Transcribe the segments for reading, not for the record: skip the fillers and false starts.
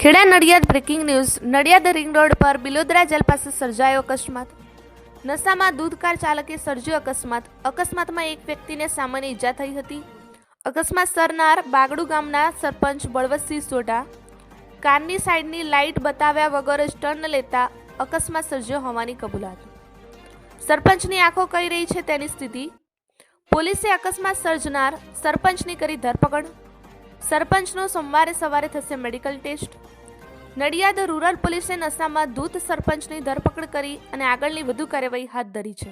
Kheda Nadiad breaking news. Nadiad ring road પર Bilodara jail પાસે સર્જાયો અકસ્માત. નશામાં દૂધ કાર ચાલકે સર્જ્યો અકસ્માત. અકસ્માતમાં એક વ્યક્તિને સામાન્ય ઈજા થઈ હતી. અકસ્માત સર્જનાર બાગડુ ગામના સરપંચ બળવંતસિંહ સોઢા કારની સાઈડની લાઇટ બતાવ્યા વગર જ ટર્ન લેતા અકસ્માત સર્જ્યો હોવાની કબૂલાત. સરપંચની આંખો કહી રહી છે તેની સ્થિતિ. પોલીસે અકસ્માત સર્જનાર સરપંચની કરી ધરપકડ. સરપંચનો સોમવારે સવારે થશે મેડિકલ ટેસ્ટ. નડિયાદ રૂરલ પોલીસે નશામાં ધૂત સરપંચની ધરપકડ કરી અને આગળની વધુ કાર્યવાહી હાથ ધરી છે.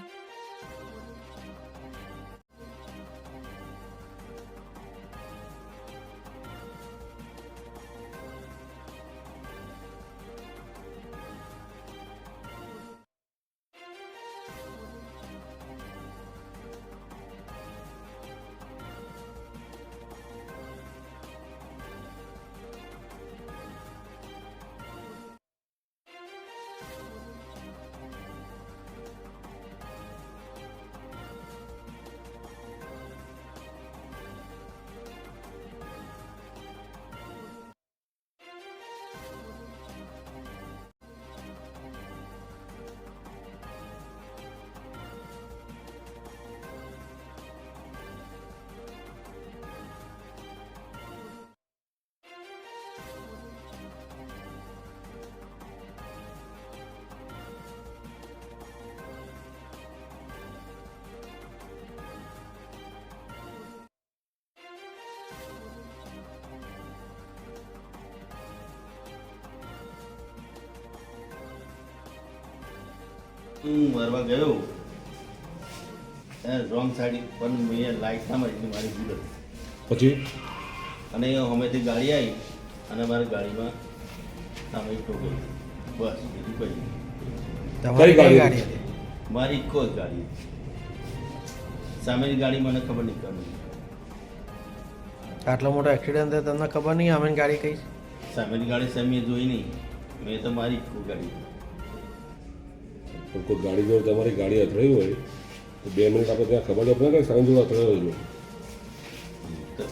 હું મારવા ગયો રોંગ સાઈડ પણ મેં લાઇટ ના મારી મારી ભૂલ હતી. પછી અને હમેથી ગાડી આવી અને મારી ગાડીમાં સામે ઠોકાઈ. બસ બીજું કંઈ નહીં. તમારી કઈ ગાડી હતી? મારી ઇકો જ ગાડી હતી. સામેની ગાડી મને ખબર નહીં કરવી. આટલો મોટો એક્સિડન્ટ થયો તમને ખબર નહીં અમે ગાડી કઈ? સામેની ગાડી સામે જોઈ નહીં. મેં તો મારી ઇકો ગાડી. પણ કોઈ ગાડી જો તમારી ગાડી અથડાઈ હોય તો 2 મિનિટ આપણે ત્યાં ખબર જ પડે કે સાંજ જોડે અથડાયો છે. તો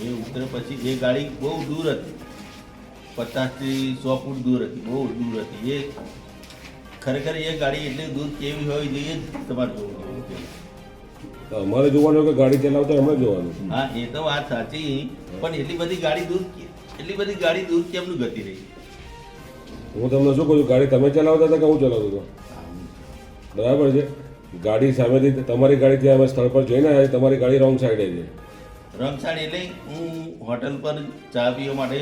એ ઉતરે પછી એ ગાડી બહુ દૂર હતી. 50 થી 100 ફૂટ દૂર હતી. બહુ દૂર હતી. એ ખરેખર એ ગાડી એટલી દૂર કેવી હોય જોઈએ તમારે જોવું જોઈએ. તો અમારે જોવાનું કે ગાડી ચલાવતા એમણે જોવાનું. હા, એ તો વાત સાચી. પણ એટલી બધી ગાડી દૂર કેમનું ગતિ રહી? હું તમને શું કહું છું, ગાડી તમે ચલાવતા હતા કે હું ચલાવતો હતો? બરાબર છે. ગાડી સામેથી તમારી ગાડી ત્યાં અમે સ્થળ પર જઈને આવ્યા, તમારી ગાડી રોંગ સાઈડે છે. રોંગ સાઈડ એટલે હું હોટલ પર ચા પીવા માટે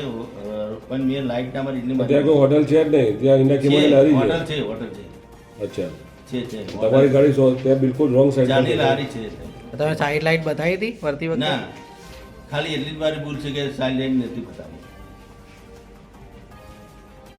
પણ મેં લાઈટ ના મારી ત્યાં કોઈ હોટલ છે જ નહીં, ત્યાં ઇન્ડાકી લારી હોટલ છે. છે, હોટલ છે. અચ્છા, છે તમારી ગાડી ત્યાં બિલકુલ રોંગ સાઈડ ચાની લારી છે. તમે સાઈડ લાઈટ બતાવી હતી ફરતી વખતે? ના, ખાલી એટલી જ મારી ભૂલ છે કે સાઈડ લાઈટ નથી બતાવી.